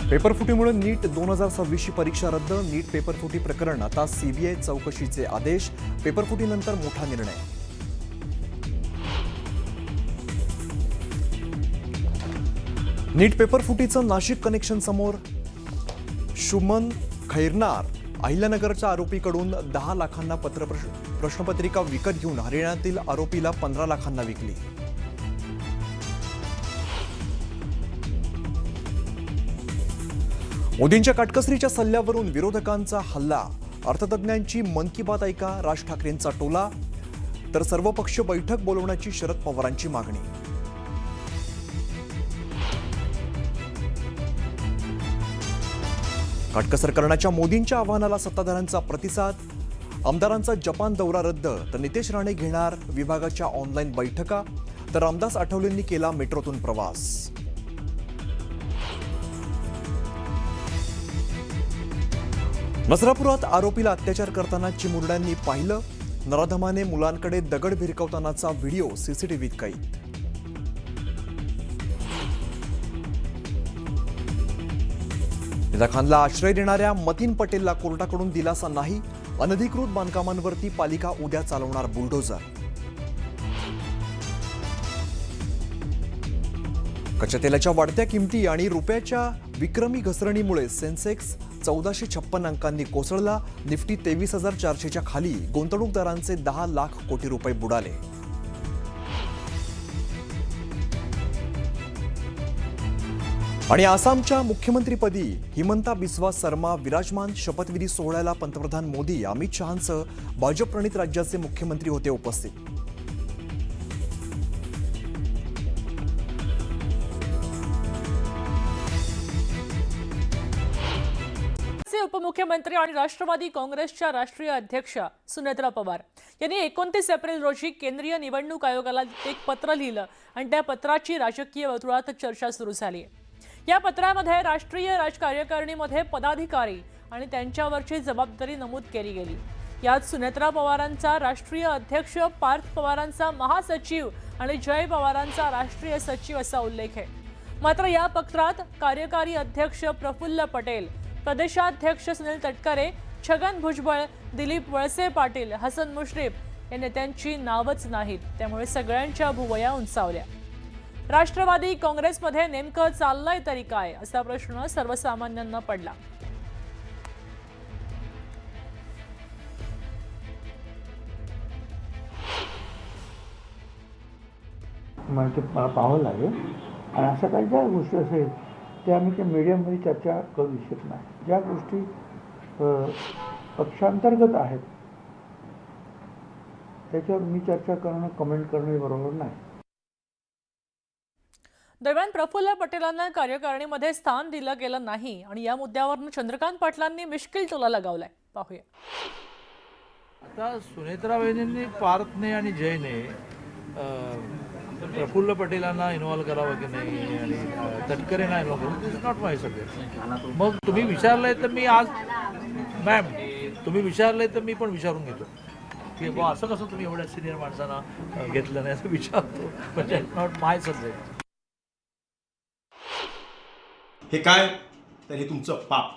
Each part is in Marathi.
पेपरफुटीमुळे नीट 2026 ची परीक्षा रद्द. नीट पेपरफुटी प्रकरण आता सीबीआय चौकशीचे आदेश. पेपरफुटीनंतर मोठा निर्णय. नीट पेपरफुटीचं नाशिक कनेक्शन समोर. शुमन खैरनार अहिल्यानगरच्या आरोपीकडून 10 लाखांना प्रश्नपत्रिका विकत घेऊन हरियाणातील आरोपीला 15 लाखांना विकली. मोदींच्या काटकसरीच्या सल्ल्यावरून विरोधकांचा हल्ला. अर्थतज्ञांची मन की बात ऐका, राज ठाकरेंचा टोला. तर सर्वपक्षीय बैठक बोलवण्याची शरद पवारांची मागणी. काटकसर करण्याच्या मोदींच्या आवाहनाला सत्ताधाऱ्यांचा प्रतिसाद. आमदारांचा जपान दौरा रद्द, तर नितेश राणे घेणार विभागाच्या ऑनलाईन बैठका. तर रामदास आठवलेंनी केला मेट्रोतून प्रवास. नसरापुरात आरोपीला अत्याचार करताना चिमुरड्यांनी पाहिलं. नराधमाने मुलांकडे दगड भिरकवतानाचा व्हिडिओ सीसीटीव्हीत कैद. निदा खानला आश्रय देणाऱ्या मतीन पटेलला कोर्टाकडून दिलासा नाही. अनधिकृत बांधकामांवरती पालिका उद्या चालवणार बुलडोझर. कच्च्या तेलाच्या वाढत्या किमती आणि रुपयाच्या विक्रमी घसरणीमुळे सेन्सेक्स 1456 अंकांनी कोसळला. निफ्टी 23,400च्या खाली. गुंतवणूकदारांचे 10 लाख कोटी रुपये बुडाले. आणि आसामच्या मुख्यमंत्रीपदी हिमंता बिस्वा सर्मा विराजमान. शपथविधी सोहळ्याला पंतप्रधान मोदी, अमित शहांसह भाजप प्रणित राज्याचे मुख्यमंत्री होते उपस्थित. उपमुख्यमंत्री आणि राष्ट्रवादी काँग्रेसच्या राष्ट्रीय अध्यक्ष सुनेत्रा पवार यांनी 29 एप्रिल रोजी केंद्रीय निवडणूक आयोगाला एक पत्र लिहिलं आणि त्या पत्राची राजकीय वर्तुळात चर्चा सुरू झाली आहे. या पत्रामध्ये राष्ट्रीय राजकार्यकारिणीमध्ये पदाधिकारी आणि त्यांच्यावरची जबाबदारी नमूद केली गेली. यात सुनेत्रा पवारांचा राष्ट्रीय अध्यक्ष, पार्थ पवारांचा महासचिव आणि जय पवारांचा राष्ट्रीय सचिव असा उल्लेख आहे. मात्र या पत्रात कार्यकारी अध्यक्ष प्रफुल्ल पटेल, प्रदेशाध्यक्ष सुनील तटकरे, छगन भुजबळ, दिलीप वळसे पाटील, हसन मुश्रीफ या नेत्यांची नावच नाहीत. त्यामुळे सगळ्यांच्या भुवया उंचावल्या. राष्ट्रवादी काँग्रेसमध्ये नेमकं चाललंय तरी काय असा प्रश्न सर्वसामान्यांना पडला. मला ते पाहावं लागेल. आणि असं काही ज्या गोष्टी असेल त्या आम्ही त्या मीडियामध्ये चर्चा करू इच्छित नाही. ज्या गोष्टी पक्षांतर्गत आहेत त्याच्यावर मी चर्चा करणं, कमेंट करणं बरोबर नाही. दरम्यान प्रफुल्ल पटेलांना कार्यकारिणीमध्ये स्थान दिलं गेलं नाही आणि या मुद्द्यावरून चंद्रकांत पाटलांनी मिश्किल टोला लगावलाय. पाहूया. आता सुनेत्रा वहिनींनी पार्थने आणि जयने प्रफुल्ल पटेलांना इन्व्हॉल्व करावं की नाही आणि तटकरेंना इन्व्हॉल्व करावं, दिस इज नॉट माय सब्जेक्ट. मग तुम्ही विचारलंय तर मी आज मॅम तुम्ही विचारलंय तर मी पण विचारून घेतो की बुवा असं कसं तुम्ही एवढ्या सिनियर माणसांना घेतलं नाही असं विचारतो. म्हणजे नॉट माय सब्जेक्ट. हे काय तर हे तुमचं पाप.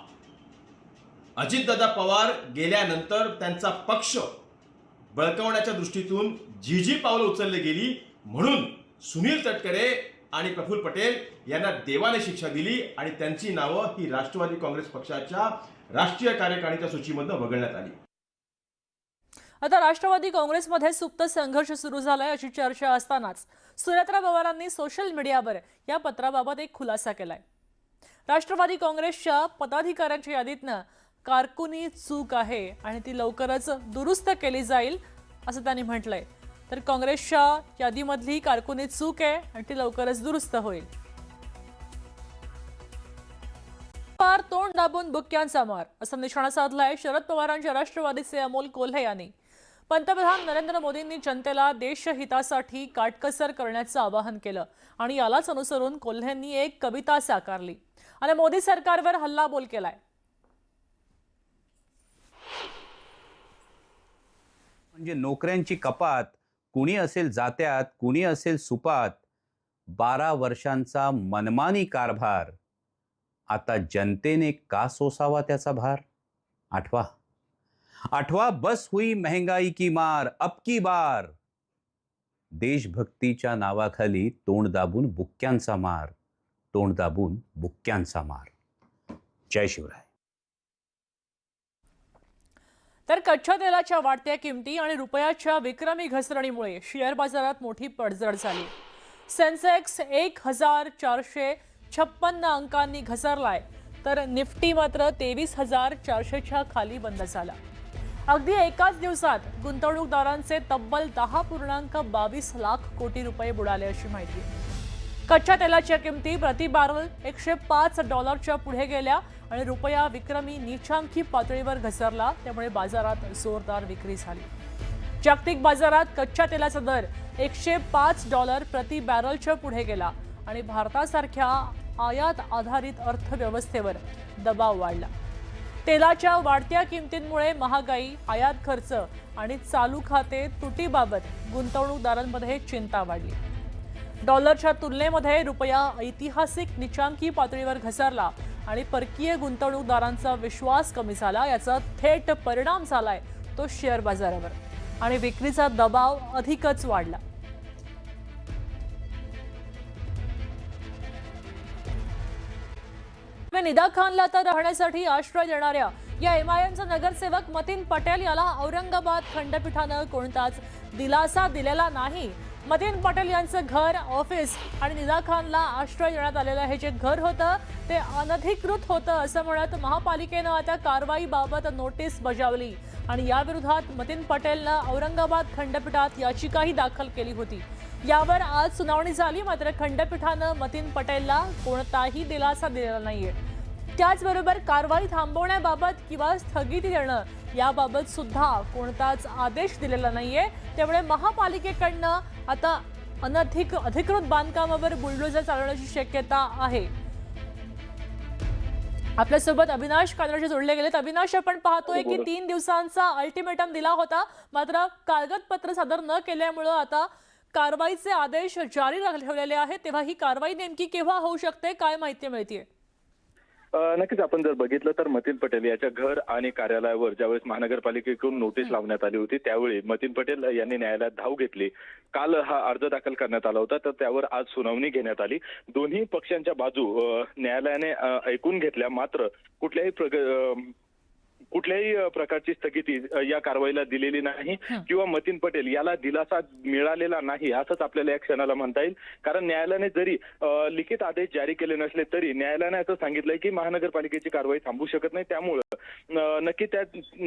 अजितदादा पवार गेल्यानंतर त्यांचा पक्ष बळकावण्याच्या दृष्टीतून जी पावलं उचलली गेली म्हणून सुनील तटकरे आणि प्रफुल्ल पटेल यांना देवाने शिक्षा दिली आणि त्यांची नावं ही राष्ट्रवादी काँग्रेस पक्षाच्या राष्ट्रीय कार्यकारिणीच्या सूचीमधून वगळण्यात आली. आता राष्ट्रवादी काँग्रेसमध्ये सुप्त संघर्ष सुरू झालाय अशी चर्चा असतानाच सुनेत्रा पवारांनी सोशल मीडियावर या पत्राबाबत एक खुलासा केलाय. राष्ट्रवादी काँग्रेसच्या पदाधिकाऱ्यांच्या यादीतनं कारकुनी चूक आहे आणि ती लवकरच दुरुस्त केली जाईल असं त्यांनी म्हटलंय. तर काँग्रेसच्या यादीमधली कारकुनी चूक आहे आणि ती लवकरच दुरुस्त होईल. पवार तोंड दाबून बुक्क्यांचा मार असा निशाणा साधलाय शरद पवारांच्या राष्ट्रवादीचे अमोल कोल्हे यांनी. पंतप्रधान नरेंद्र मोदींनी जनतेला देशहितासाठी काटकसर करण्याचं आवाहन केलं आणि यालाच अनुसरून कोल्हेंनी एक कविता साकारली आणि मोदी सरकारवर हल्लाबोल केलाय. म्हणजे नोकऱ्यांची कपात, कुणी असेल जात्यात, कुणी असेल सुपात, 12 वर्षांचा मनमानी कारभार आता जनतेने का सोसावा त्याचा भार? आठवा बस हुई महंगाई की मार, अब की बार. देशभक्तीच्या नावाखाली तोंड दाबून बुक्क्यांचा मार, तोंड दाबून बुक्क्यांचा मार. जय शिवराय. तर कच्च्या तेलाच्या वाढत्या किमती आणि रुपयाच्या विक्रमी घसरणीमुळे शेअर बाजारात मोठी पडझड झाली. सेन्सेक्स 1456 अंकांनी घसरलाय, तर निफ्टी मात्र 23,400च्या खाली बंद झाला. अगदी एकाच दिवसात गुंतवणूकदारांचे तब्बल 10.22 लाख कोटी रुपये बुडाले अशी माहिती आहे. कच्च्या तेलाच्या किमती प्रति बॅरल $105च्या पुढे गेल्या आणि रुपया विक्रमी नीचांकी पातळीवर घसरला, त्यामुळे बाजारात जोरदार विक्री झाली. जागतिक बाजारात कच्च्या तेलाचा दर $105 प्रति बॅरलच्या पुढे गेला आणि भारतासारख्या आयात आधारित अर्थव्यवस्थेवर दबाव वाढला. तेलाच्या वाढत्या किमतींमुळे महागाई, आयात खर्च आणि चालू खाते तुटीबाबत गुंतवणूकदारांमध्ये चिंता वाढली. डॉलरच्या तुलनेमध्ये रुपया ऐतिहासिक नीचांकी पातळीवर घसरला आणि परकीय गुंतवणूकदारांचा विश्वास कमी झाला. याचा थेट परिणाम झालाय तो शेअर बाजारावर आणि विक्रीचा दबाव अधिकच वाढला. निदा खानला तर राहण्यासाठी आश्रय देणाऱ्या या MIMचा नगरसेवक मतीन पटेल याला औरंगाबाद खंडपीठानं कोणताच दिलासा दिलेला नाही. मतीन पटेल यांचं घर, ऑफिस आणि निदा खानला आश्रय देण्यात आलेलं हे जे घर होतं ते अनधिकृत होतं असं म्हणत महापालिकेनं आता कारवाईबाबत नोटीस बजावली आणि याविरोधात मतीन पटेलनं औरंगाबाद खंडपीठात याचिकाही दाखल केली होती. यावर आज सुनावणी झाली, मात्र खंडपीठानं मतीन पटेलला कोणताही दिलासा दिलेला नाहीये. त्याचबरोबर कारवाई थांबवण्याबाबत किंवा स्थगिती देणं याबाबत सुद्धा कोणताच आदेश दिलेला नाहीये. त्यामुळे महापालिकेकडनं आता अधिकृत बांधकामावर बुलडोझर चालवण्याची शक्यता आहे. आपल्यासोबत अविनाश कात्रजी जोडले गेलेत. अविनाश, आपण पाहतोय की 3 दिवसांचा अल्टिमेटम दिला होता, मात्र कागदपत्र सादर न केल्यामुळे आता कारवाईचे आदेश जारी ठेवलेले आहेत. तेव्हा ही कारवाई नेमकी केव्हा होऊ शकते, काय माहिती मिळतेय? नक्कीच आपण जर बघितलं तर मतीन पटेल याच्या घर आणि कार्यालयावर ज्यावेळेस महानगरपालिकेकडून नोटीस लावण्यात आली होती त्यावेळी मतीन पटेल यांनी न्यायालयात धाव घेतली. काल हा अर्ज दाखल करण्यात आला होता, तर त्यावर आज सुनावणी घेण्यात आली. दोन्ही पक्षांच्या बाजू न्यायालयाने ऐकून घेतल्या, मात्र कुठल्याही प्रकारची स्थगिती या कारवाईला दिलेली नाही किंवा मतीन पटेल याला दिलासा मिळालेला नाही असंच आपल्याला या क्षणाला म्हणता येईल. कारण न्यायालयाने जरी लिखित आदेश जारी केले नसले तरी न्यायालयाने असं सांगितलंय की महानगरपालिकेची कारवाई थांबू शकत नाही. त्यामुळं नक्की त्या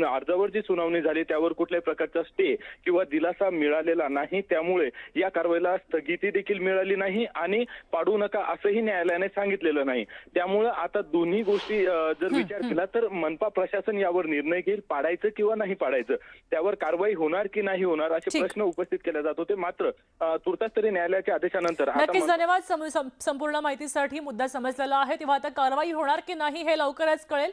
अर्जावर जी सुनावणी झाली त्यावर कुठल्याही प्रकारचा स्टे किंवा दिलासा मिळालेला नाही. त्यामुळे या कारवाईला स्थगिती देखील मिळाली नाही आणि पाडू नका असंही न्यायालयाने सांगितलेलं नाही. त्यामुळं आता दोन्ही गोष्टी जर विचार केला तर मनपा प्रशासन यावर निर्णय घेईल, पाडायचं किंवा नाही पाडायचं, त्यावर कारवाई होणार की नाही होणार असे प्रश्न उपस्थित केले जात होते. मात्र तुर्तास तरी न्यायालयाच्या आदेशानंतर नक्कीच धन्यवाद. संपूर्ण माहितीसाठी मुद्दा समजलेला आहे. तेव्हा आता कारवाई होणार की नाही हे लवकरच कळेल.